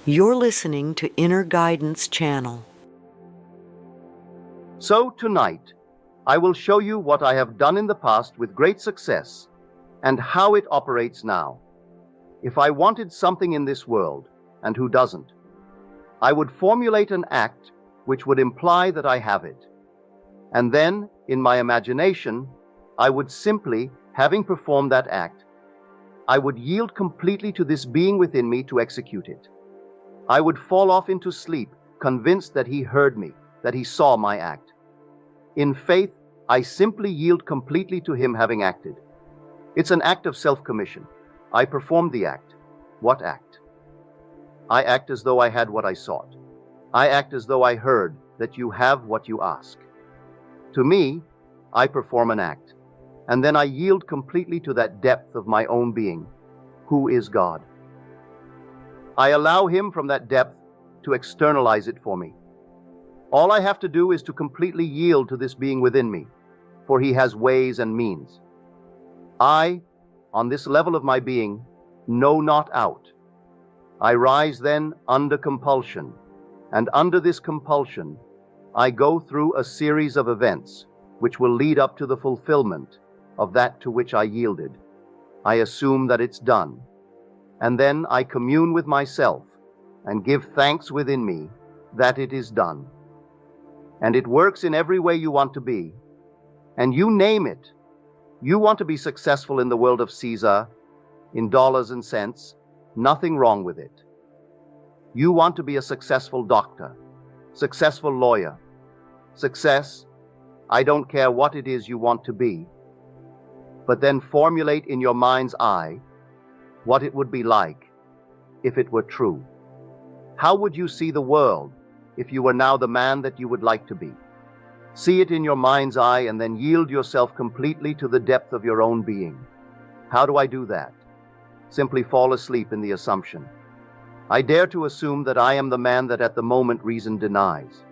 You're listening to Inner Guidance Channel. So tonight, I will show you what I have done in the past with great success and how it operates now. If I wanted something in this world, and who doesn't, I would formulate an act which would imply that I have it. And then, in my imagination, I would simply, having performed that act, I would yield completely to this being within me to execute it. I would fall off into sleep, convinced that he heard me, that he saw my act. In faith, I simply yield completely to him having acted. It's an act of self-commission. I performed the act. What act? I act as though I had what I sought. I act as though I heard that you have what you ask. To me, I perform an act, and then I yield completely to that depth of my own being, who is God. I allow him from that depth to externalize it for me. All I have to do is to completely yield to this being within me, for he has ways and means. I, on this level of my being, know not out. I rise then under compulsion, and under this compulsion, I go through a series of events which will lead up to the fulfillment of that to which I yielded. I assume that it's done, and then I commune with myself and give thanks within me that it is done. And it works in every way you want to be, and you name it. You want to be successful in the world of Caesar, in dollars and cents, nothing wrong with it. You want to be a successful doctor, successful lawyer. Success, I don't care what it is you want to be, but then formulate in your mind's eye what it would be like if it were true. How would you see the world if you were now the man that you would like to be? See it in your mind's eye and then yield yourself completely to the depth of your own being. How do I do that? Simply fall asleep in the assumption. I dare to assume that I am the man that at the moment reason denies,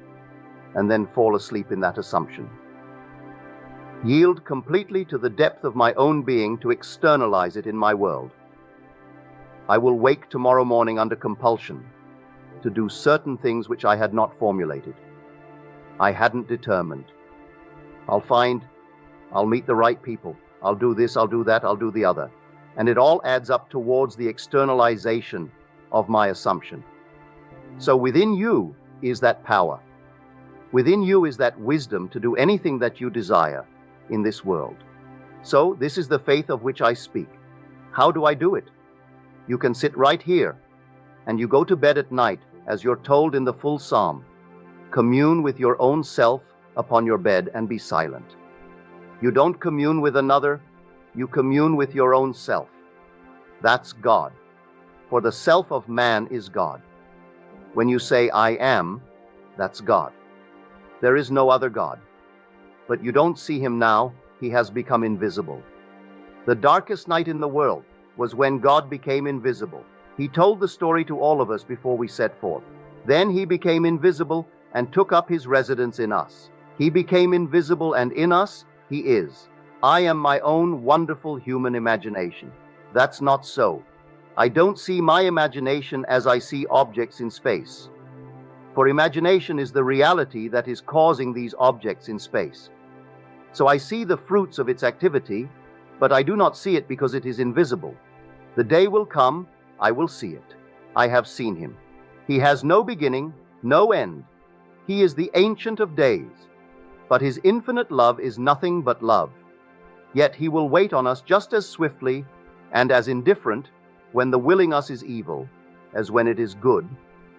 and then fall asleep in that assumption. Yield completely to the depth of my own being to externalize it in my world. I will wake tomorrow morning under compulsion to do certain things which I had not formulated. I hadn't determined. I'll meet the right people. I'll do this, I'll do that, I'll do the other. And it all adds up towards the externalization of my assumption. So within you is that power. Within you is that wisdom to do anything that you desire in this world. So this is the faith of which I speak. How do I do it? You can sit right here, and you go to bed at night, as you're told in the full psalm. Commune with your own self upon your bed and be silent. You don't commune with another, you commune with your own self. That's God. For the self of man is God. When you say, I am, that's God. There is no other God. But you don't see him now, he has become invisible. The darkest night in the world was when God became invisible. He told the story to all of us before we set forth. Then he became invisible and took up his residence in us. He became invisible, and in us he is. I am my own wonderful human imagination. That's not so. I don't see my imagination as I see objects in space. For imagination is the reality that is causing these objects in space. So I see the fruits of its activity, but I do not see it because it is invisible. The day will come, I will see it. I have seen him. He has no beginning, no end. He is the Ancient of Days. But his infinite love is nothing but love. Yet he will wait on us just as swiftly and as indifferent when the willing us is evil as when it is good,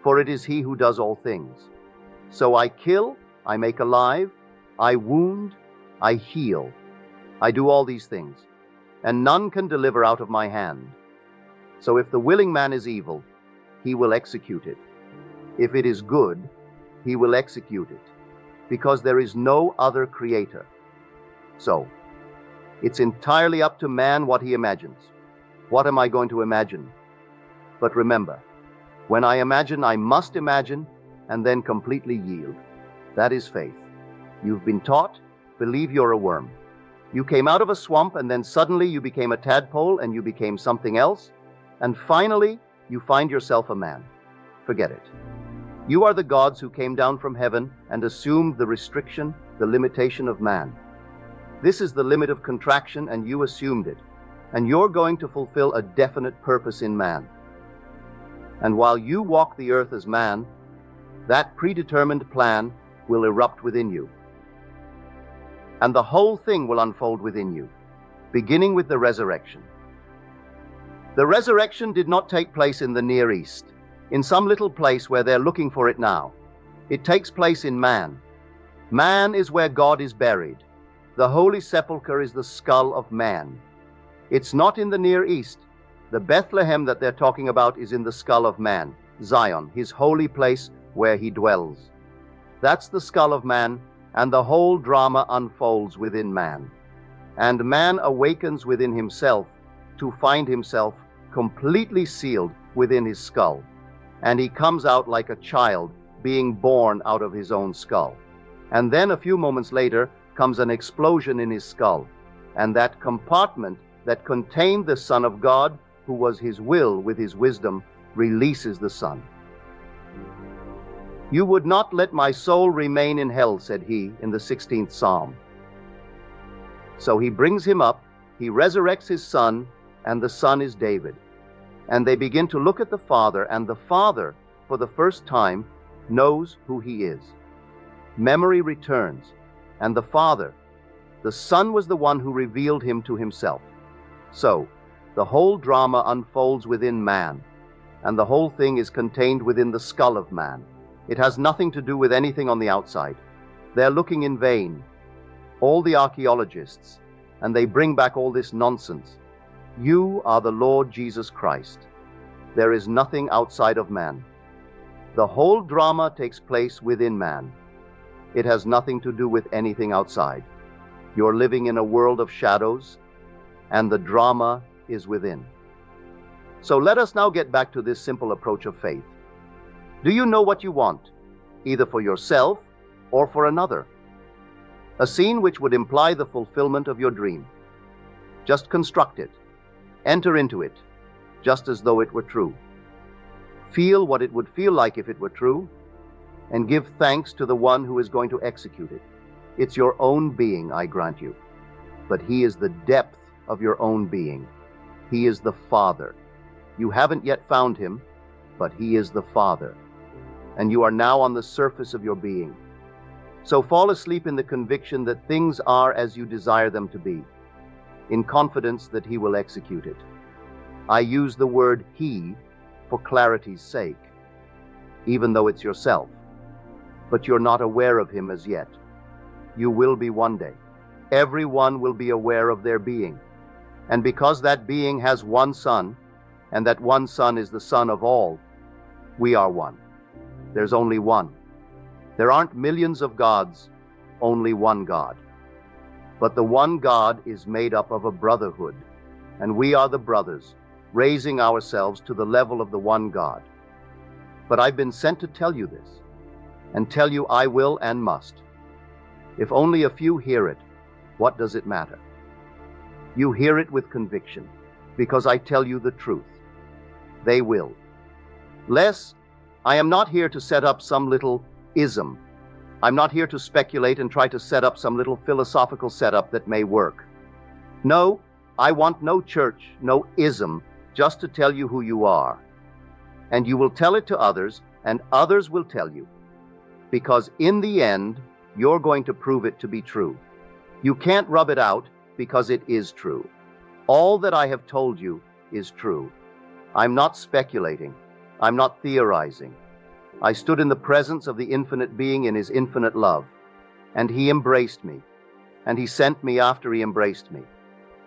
for it is he who does all things. So I kill, I make alive, I wound, I heal. I do all these things, and none can deliver out of my hand. So if the willing man is evil, he will execute it. If it is good, he will execute it, because there is no other creator. So, it's entirely up to man what he imagines. What am I going to imagine? But remember, when I imagine, I must imagine, and then completely yield. That is faith. You've been taught, believe you're a worm. You came out of a swamp, and then suddenly you became a tadpole, and you became something else, and finally you find yourself a man. Forget it. You are the gods who came down from heaven and assumed the restriction, the limitation of man. This is the limit of contraction, and you assumed it. And you're going to fulfill a definite purpose in man. And while you walk the earth as man, that predetermined plan will erupt within you. And the whole thing will unfold within you, beginning with the resurrection. The resurrection did not take place in the Near East, in some little place where they're looking for it now. It takes place in man. Man is where God is buried. The Holy Sepulchre is the skull of man. It's not in the Near East. The Bethlehem that they're talking about is in the skull of man, Zion, his holy place where he dwells. That's the skull of man, and the whole drama unfolds within man. And man awakens within himself to find himself completely sealed within his skull. And he comes out like a child being born out of his own skull. And then a few moments later comes an explosion in his skull, and that compartment that contained the Son of God, who was his will with his wisdom, releases the Son. You would not let my soul remain in hell, said he in the 16th Psalm. So he brings him up, he resurrects his Son, and the Son is David. And they begin to look at the Father, and the Father, for the first time, knows who he is. Memory returns, and the Father, the Son was the one who revealed him to himself. So, the whole drama unfolds within man, and the whole thing is contained within the skull of man. It has nothing to do with anything on the outside. They're looking in vain, all the archaeologists, and they bring back all this nonsense. You are the Lord Jesus Christ. There is nothing outside of man. The whole drama takes place within man. It has nothing to do with anything outside. You're living in a world of shadows, and the drama is within. So let us now get back to this simple approach of faith. Do you know what you want, either for yourself or for another? A scene which would imply the fulfillment of your dream. Just construct it. Enter into it, just as though it were true. Feel what it would feel like if it were true, and give thanks to the one who is going to execute it. It's your own being, I grant you, but he is the depth of your own being. He is the Father. You haven't yet found him, but he is the Father, and you are now on the surface of your being. So fall asleep in the conviction that things are as you desire them to be, in confidence that he will execute it. I use the word he for clarity's sake, even though it's yourself, but you're not aware of him as yet. You will be one day. Everyone will be aware of their being. And because that being has one Son, and that one Son is the Son of all, we are one. There's only one. There aren't millions of gods, only one God. But the one God is made up of a brotherhood, and we are the brothers, raising ourselves to the level of the one God. But I've been sent to tell you this, and tell you I will and must. If only a few hear it, what does it matter? You hear it with conviction, because I tell you the truth. They will. Les, I am not here to set up some little ism. I'm not here to speculate and try to set up some little philosophical setup that may work. No, I want no church, no ism, just to tell you who you are. And you will tell it to others, and others will tell you. Because in the end, you're going to prove it to be true. You can't rub it out because it is true. All that I have told you is true. I'm not speculating. I'm not theorizing. I stood in the presence of the infinite being in his infinite love, and he embraced me, and he sent me after he embraced me.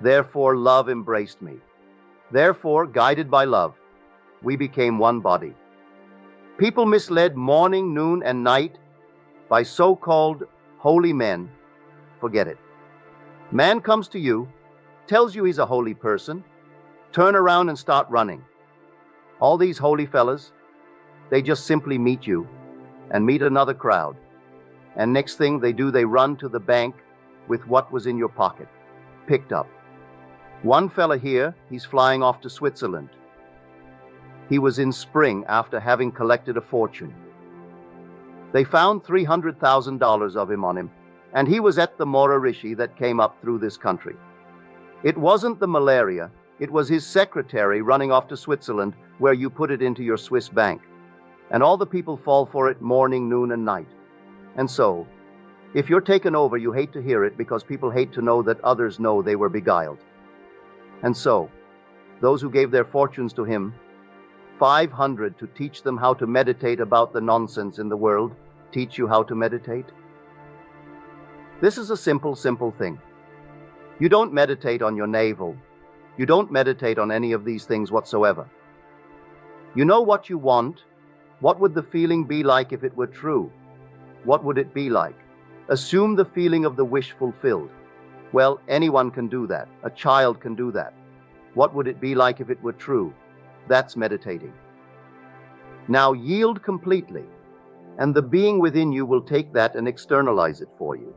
Therefore, love embraced me. Therefore, guided by love, we became one body. People misled morning, noon, and night by so-called holy men. Forget it. Man comes to you, tells you he's a holy person, turn around and start running. All these holy fellas, they just simply meet you and meet another crowd. And next thing they do, they run to the bank with what was in your pocket, picked up. One fella here, he's flying off to Switzerland. He was in spring after having collected a fortune. They found $300,000 of him on him, and he was at the Mora Rishi that came up through this country. It wasn't the malaria, it was his secretary running off to Switzerland where you put it into your Swiss bank. And all the people fall for it morning, noon, and night. And so, if you're taken over, you hate to hear it because people hate to know that others know they were beguiled. And so, those who gave their fortunes to him, 500 to teach them how to meditate about the nonsense in the world, teach you how to meditate. This is a simple thing. You don't meditate on your navel. You don't meditate on any of these things whatsoever. You know what you want. What would the feeling be like if it were true? What would it be like? Assume the feeling of the wish fulfilled. Well, anyone can do that. A child can do that. What would it be like if it were true? That's meditating. Now yield completely, and the being within you will take that and externalize it for you.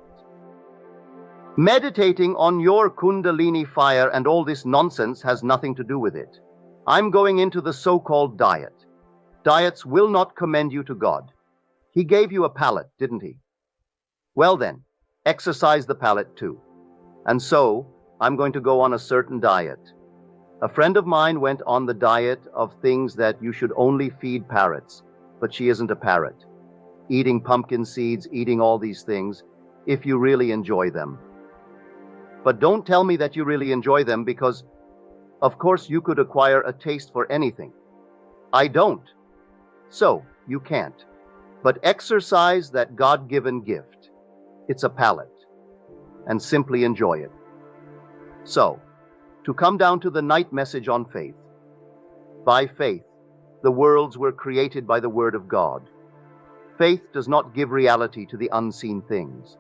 Meditating on your Kundalini fire and all this nonsense has nothing to do with it. I'm going into the so-called diet. Diets will not commend you to God. He gave you a palate, didn't he? Well then, exercise the palate too. And so, I'm going to go on a certain diet. A friend of mine went on the diet of things that you should only feed parrots, but she isn't a parrot. Eating pumpkin seeds, eating all these things, if you really enjoy them. But don't tell me that you really enjoy them because, of course, you could acquire a taste for anything. I don't. So, you can't. But exercise that God-given gift. It's a palate. And simply enjoy it. So, to come down to the night message on faith. By faith, the worlds were created by the word of God. Faith does not give reality to the unseen things.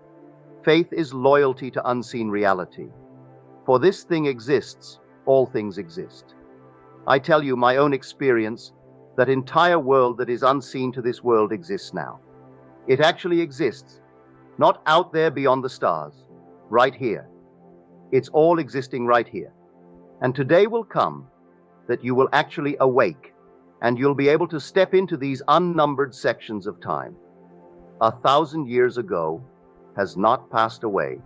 Faith is loyalty to unseen reality. For this thing exists, all things exist. I tell you my own experience, that entire world that is unseen to this world exists now. It actually exists, not out there beyond the stars, right here. It's all existing right here. And today will come that you will actually awake, and you'll be able to step into these unnumbered sections of time. 1,000 years ago has not passed away,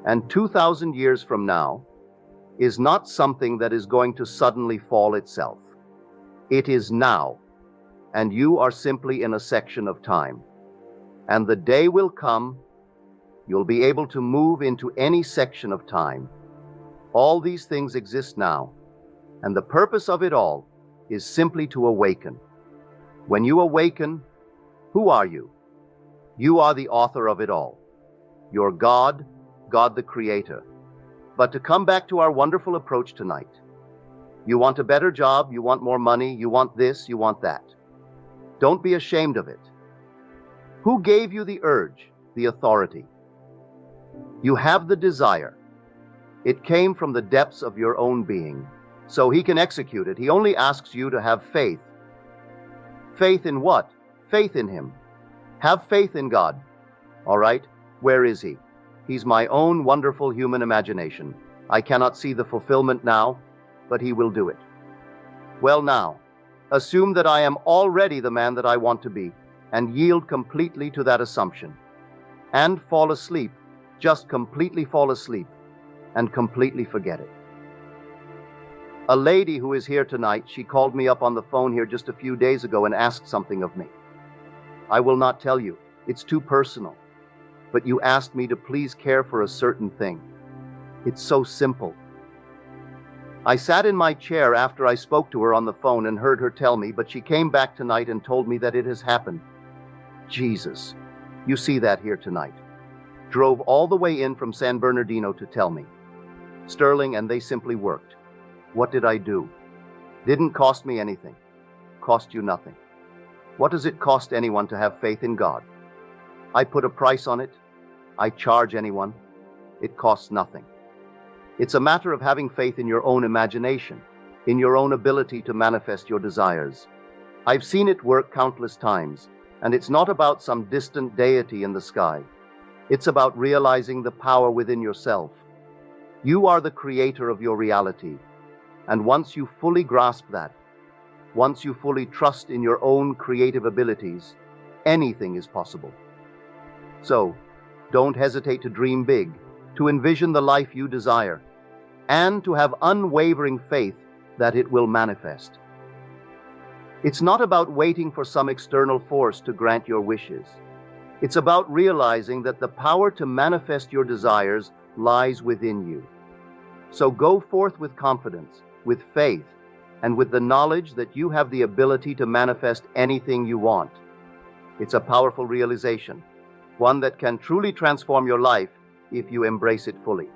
and 2,000 years from now is not something that is going to suddenly fall itself. It is now, and you are simply in a section of time. And the day will come, you'll be able to move into any section of time. All these things exist now, and the purpose of it all is simply to awaken. When you awaken, who are you? You are the author of it all. You're God, God the Creator. But to come back to our wonderful approach tonight, you want a better job, you want more money, you want this, you want that. Don't be ashamed of it. Who gave you the urge, the authority? You have the desire. It came from the depths of your own being. So he can execute it. He only asks you to have faith. Faith in what? Faith in him. Have faith in God. All right? Where is he? He's my own wonderful human imagination. I cannot see the fulfillment now, but he will do it. Well now, assume that I am already the man that I want to be, and yield completely to that assumption. And fall asleep, just completely fall asleep, and completely forget it. A lady who is here tonight, she called me up on the phone here just a few days ago and asked something of me. I will not tell you, it's too personal. But you asked me to please care for a certain thing. It's so simple. I sat in my chair after I spoke to her on the phone and heard her tell me, but she came back tonight and told me that it has happened. Jesus, you see that here tonight. Drove all the way in from San Bernardino to tell me. Sterling, and they simply worked. What did I do? Didn't cost me anything. Cost you nothing. What does it cost anyone to have faith in God? I put a price on it. I charge anyone. It costs nothing. It's a matter of having faith in your own imagination, in your own ability to manifest your desires. I've seen it work countless times, and it's not about some distant deity in the sky. It's about realizing the power within yourself. You are the creator of your reality, and once you fully grasp that, Once you fully trust in your own creative abilities, anything is possible. So, don't hesitate to dream big, to envision the life you desire, and to have unwavering faith that it will manifest. It's not about waiting for some external force to grant your wishes. It's about realizing that the power to manifest your desires lies within you. So go forth with confidence, with faith, and with the knowledge that you have the ability to manifest anything you want. It's a powerful realization, one that can truly transform your life if you embrace it fully.